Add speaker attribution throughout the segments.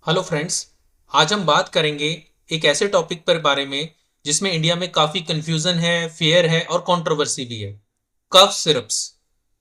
Speaker 1: Hello friends. आज हम बात करेंगे एक ऐसे टॉपिक पर बारे में जिसमें इंडिया में काफ़ी कंफ्यूजन है, फेयर है और कंट्रोवर्सी भी है। कफ सिरप्स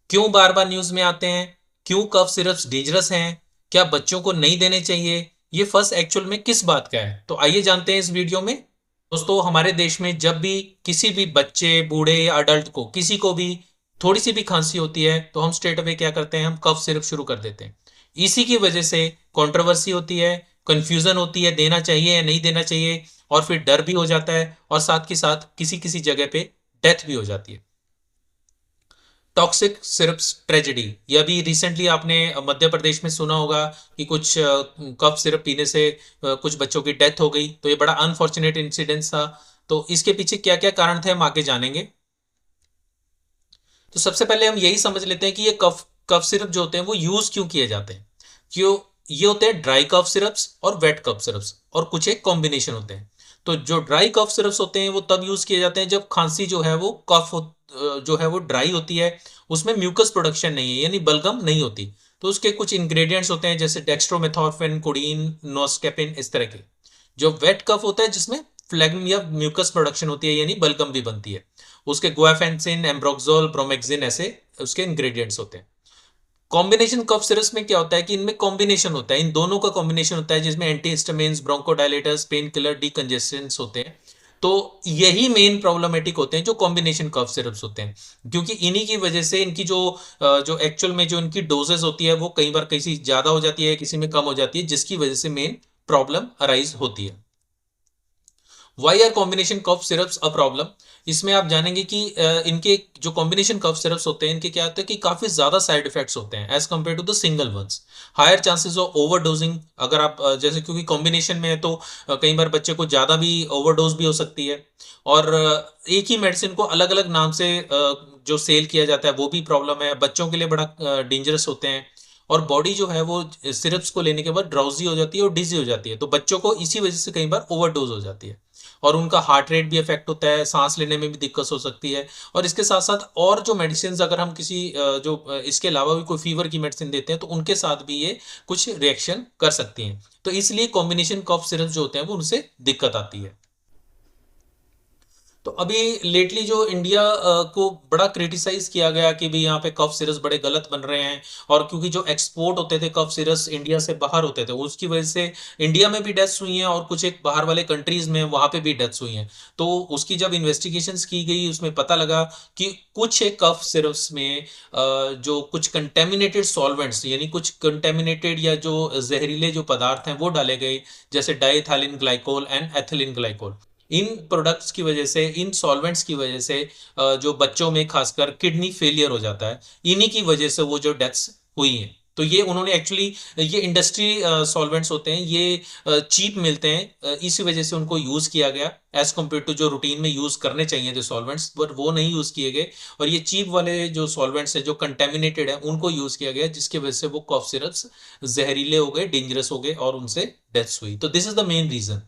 Speaker 1: क्यों बार बार न्यूज़ में आते हैं? क्यों कफ सिरप्स डेंजरस हैं? क्या बच्चों को नहीं देने चाहिए? ये फर्स्ट एक्चुअल में किस बात का है, तो आइए जानते हैं इस वीडियो में। दोस्तों, हमारे देश में जब भी किसी भी बच्चे, बूढ़े या अडल्ट को, किसी को भी थोड़ी सी भी खांसी होती है तो हम स्ट्रेट अवे क्या करते हैं, हम कफ सिरप शुरू कर देते हैं। इसी की वजह से कंट्रोवर्सी होती है, कंफ्यूजन होती है, देना चाहिए या नहीं देना चाहिए, और फिर डर भी हो जाता है और साथ के साथ किसी किसी जगह पे डेथ भी हो जाती है। टॉक्सिक सिरप्स ट्रेजेडी, यह भी रिसेंटली आपने मध्य प्रदेश में सुना होगा कि कुछ कफ सिरप पीने से कुछ बच्चों की डेथ हो गई। तो ये बड़ा अनफॉर्चुनेट इंसिडेंस था। तो इसके पीछे क्या क्या कारण थे हम आगे जानेंगे। तो सबसे पहले हम यही समझ लेते हैं कि ये कफ कफ सिरप जो होते हैं वो यूज क्यों किए जाते हैं। क्यों? ये होते हैं ड्राई कफ सिरप्स और वेट कफ सिरप्स, और कुछ एक कॉम्बिनेशन होते हैं। तो जो ड्राई कफ सिरप्स होते हैं वो तब यूज किए जाते हैं जब खांसी जो है वो जो है वो ड्राई होती है, उसमें म्यूकस प्रोडक्शन नहीं है, यानी बलगम नहीं होती। तो उसके कुछ इंग्रेडिएंट्स होते हैं जैसे डेक्स्ट्रोमेथोर्फिन, कोडीन, नोस्केपिन, इस तरह के। जो वेट कफ होता है जिसमें फ्लेगम या म्यूकस प्रोडक्शन होती है, यानी बलगम भी बनती है, उसके गुआफेंसिन, एम्ब्रोक्सोल, ब्रोमेक्सिन ऐसे उसके इंग्रेडिएंट्स होते हैं। कॉम्बिनेशन कफ सिरप्स में क्या होता है कि इनमें कॉम्बिनेशन होता है, इन दोनों का कॉम्बिनेशन होता है जिसमें एंटीहिस्टामिन्स, ब्रोंकोडायलेटर्स, पेन किलर, डीकंजेस्टेंट्स होते हैं। तो यही मेन प्रॉब्लमेटिक होते हैं जो कॉम्बिनेशन कफ सिरप्स होते हैं, क्योंकि इन्हीं की वजह से इनकी जो एक्चुअल में जो इनकी डोजेस होती है वो कई बार किसी ज्यादा हो जाती है, किसी में कम हो जाती है, जिसकी वजह से मेन प्रॉब्लम अराइज होती है। Why are combination cough syrups a problem? इसमें आप जानेंगे कि इनके जो कॉम्बिनेशन कफ सिरप्स होते हैं इनके क्या होता है कि काफी ज्यादा साइड इफेक्ट्स होते हैं as compare to the single ones. Higher chances of overdosing, अगर आप जैसे क्योंकि कॉम्बिनेशन में है तो कई बार बच्चे को ज्यादा भी ओवरडोज भी हो सकती है। और एक ही मेडिसिन को अलग अलग नाम से जो सेल किया जाता है वो भी प्रॉब्लम है, बच्चों के लिए बड़ा डेंजरस होते हैं। और बॉडी जो है वो सिरप्स को लेने के बाद ड्राउजी हो जाती है और डिजी हो जाती है, तो बच्चों को इसी वजह से कई बार ओवरडोज हो जाती है। और उनका हार्ट रेट भी इफेक्ट होता है, सांस लेने में भी दिक्कत हो सकती है। और इसके साथ साथ और जो मेडिसिन अगर हम किसी इसके अलावा भी कोई फीवर की मेडिसिन देते हैं तो उनके साथ भी ये कुछ रिएक्शन कर सकती हैं। तो इसलिए कॉम्बिनेशन कफ सिरप जो होते हैं वो उनसे दिक्कत आती है। तो अभी लेटली जो इंडिया को बड़ा क्रिटिसाइज किया गया कि भी यहाँ पे कफ सिरप्स बड़े गलत बन रहे हैं, और क्योंकि जो एक्सपोर्ट होते थे कफ सिरप्स इंडिया से बाहर होते थे उसकी वजह से इंडिया में भी डेथ्स हुई हैं और कुछ एक बाहर वाले कंट्रीज में वहां पे भी डेथ्स हुई हैं। तो उसकी जब इन्वेस्टिगेशंस की गई उसमें पता लगा कि कुछ एक कफ सिरप्स में जो कुछ कंटेमिनेटेड सॉल्वेंट्स, यानी कुछ कंटेमिनेटेड या जो जहरीले जो पदार्थ हैं वो डाले गए, जैसे diethylene glycol and ethylene glycol. In products की वजह से, इन सॉल्वेंट्स की वजह से जो बच्चों में खासकर किडनी फेलियर हो जाता है, इन्हीं की वजह से वो जो डेथ्स हुई हैं। तो ये उन्होंने एक्चुअली, ये इंडस्ट्री सॉल्वेंट्स होते हैं, ये चीप मिलते हैं, इसी वजह से उनको यूज किया गया एज कम्पेयर टू जो रूटीन में यूज करने चाहिए थे सॉल्वेंट्स, पर वो नहीं यूज किए गए। और ये चीप वाले जो सॉल्वेंट्स है जो कंटेमिनेटेड है उनको यूज किया गया, जिसकी वजह से वो कफ सिरप्स जहरीले हो गए, डेंजरस हो गए और उनसे डेथ्स हुई। तो this is the main reason.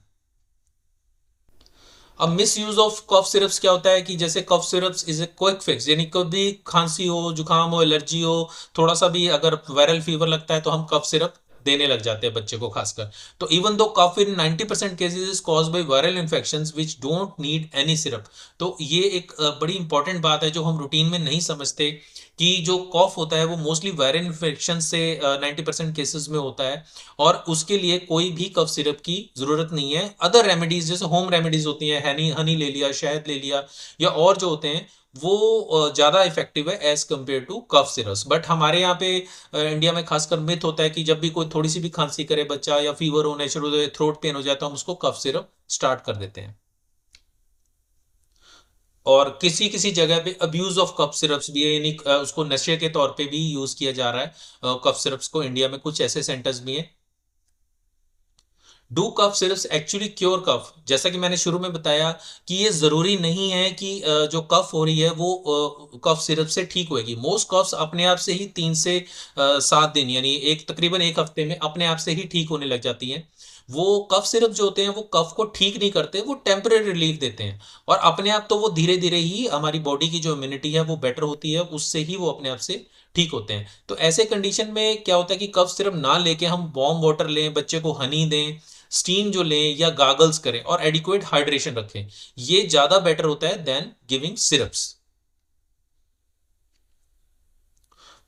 Speaker 1: अब misuse of cough syrups क्या होता है कि जैसे cough syrups is a quick fix, यानी कभी खांसी हो, जुकाम हो, एलर्जी हो, थोड़ा सा भी अगर वायरल फीवर लगता है तो हम कफ सिरप देने लग जाते हैं बच्चे को खासकर। तो even though cough in 90% cases is cause by viral infections which don't need any syrup. तो ये एक बड़ी इंपॉर्टेंट बात है जो हम रूटीन में नहीं समझते, कि जो कॉफ होता है वो मोस्टली वायरल इन्फेक्शन से 90% केसेस में होता है। और उसके लिए कोई भी कफ सिरप की जरूरत नहीं है। अदर रेमेडीज जैसे होम रेमेडीज होती हैं, हनी हनी ले लिया, शहद ले लिया, या और जो होते हैं वो ज्यादा इफेक्टिव है as compare to cough syrups. But हमारे यहाँ पे इंडिया में खासकर मिथ होता है कि जब भी कोई थोड़ी सी भी खांसी करे बच्चा या फीवर होने शुरू हो जाए, थ्रोट पेन हो जाए, तो हम उसको कफ सिरप स्टार्ट कर देते हैं। और किसी किसी जगह पे अब्यूज ऑफ कफ सिरप्स भी है, यानी उसको नशे के तौर पे भी यूज किया जा रहा है कफ सिरप्स को। इंडिया में कुछ ऐसे सेंटर्स भी हैं। Do cough syrups actually cure cough? जैसा कि मैंने शुरू में बताया कि ये जरूरी नहीं है कि जो कफ हो रही है वो कफ सिरप से ठीक होएगी। मोस्ट कफ्स अपने आप से ही 3 से 7 दिन, यानी एक तकरीबन एक हफ्ते में अपने आप से ही ठीक होने लग जाती हैं। वो कफ सिरप जो होते हैं वो कफ को ठीक नहीं करते, वो टेम्परेरी रिलीफ देते हैं। और अपने आप तो वो धीरे धीरे ही हमारी बॉडी की जो इम्यूनिटी है वो बेटर होती है, उससे ही वो अपने आप से ठीक होते हैं। तो ऐसे कंडीशन में क्या होता है कि कफ सिरप ना लेके हम वार्म वाटर लें, बच्चे को हनी दें, स्टीम जो लें या गागल्स करें और एडिक्वेट हाइड्रेशन रखें, ये ज्यादा बेटर होता है than giving syrups.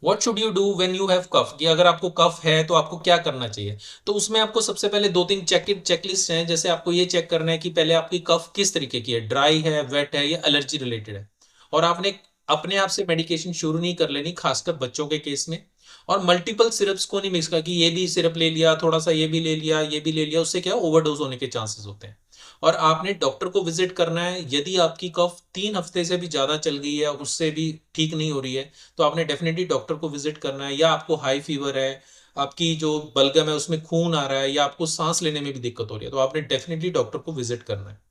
Speaker 1: What should you do when you have cough, कि अगर आपको कफ है तो आपको क्या करना चाहिए। तो उसमें आपको सबसे पहले दो तीन चेकलिस्ट हैं। जैसे आपको ये चेक करना है कि पहले आपकी कफ किस तरीके की है, ड्राई है, वेट है या एलर्जी रिलेटेड है। और आपने अपने आप से मेडिकेशन शुरू नहीं कर लेनी, खासकर बच्चों के केस में। और मल्टीपल सिरप्स को नहीं मिक्स कर कि ये भी सिरप ले लिया, थोड़ा सा ये भी ले लिया, ये भी ले लिया, उससे क्या ओवरडोज होने के चांसेस होते हैं। और आपने डॉक्टर को विजिट करना है। यदि आपकी कफ 3 हफ्ते से भी ज्यादा चल गई है, उससे भी ठीक नहीं हो रही है, तो आपने डेफिनेटली डॉक्टर को विजिट करना है। या आपको हाई फीवर है, आपकी जो बलगम है उसमें खून आ रहा है, या आपको सांस लेने में भी दिक्कत हो रही है, तो आपने डेफिनेटली डॉक्टर को विजिट करना है।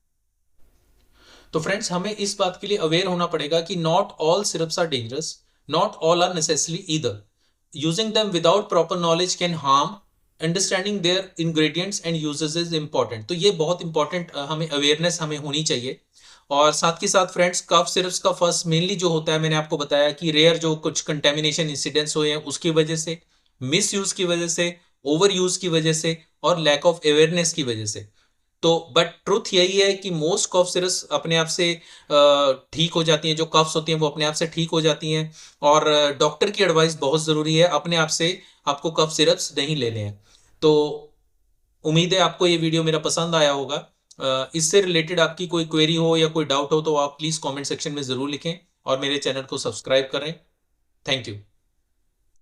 Speaker 1: तो फ्रेंड्स, हमें इस बात के लिए अवेयर होना पड़ेगा कि not all syrups are dangerous, not all are necessary either. Using them without proper knowledge can harm. Understanding their ingredients and uses is important. तो ये बहुत इंपॉर्टेंट हमें अवेयरनेस हमें होनी चाहिए। और साथ के साथ फ्रेंड्स, कफ सिरप्स का फर्स्ट मेनली जो होता है, मैंने आपको बताया कि रेयर जो कुछ कंटेमिनेशन इंसिडेंट्स हुए हैं उसकी वजह से, मिस यूज की वजह से, ओवर यूज की वजह से और लैक ऑफ अवेयरनेस की वजह से। तो बट ट्रुथ यही है कि मोस्ट कफ सिरप्स अपने आप से ठीक हो जाती हैं। जो कफ्स होती हैं वो अपने आप से ठीक हो जाती हैं। और डॉक्टर की एडवाइस बहुत ज़रूरी है, अपने आप से आपको कफ सिरप्स नहीं लेने हैं। तो उम्मीद है आपको ये वीडियो मेरा पसंद आया होगा। इससे रिलेटेड आपकी कोई क्वेरी हो या कोई डाउट हो तो आप प्लीज़ कमेंट सेक्शन में ज़रूर लिखें और मेरे चैनल को सब्सक्राइब करें। Thank you.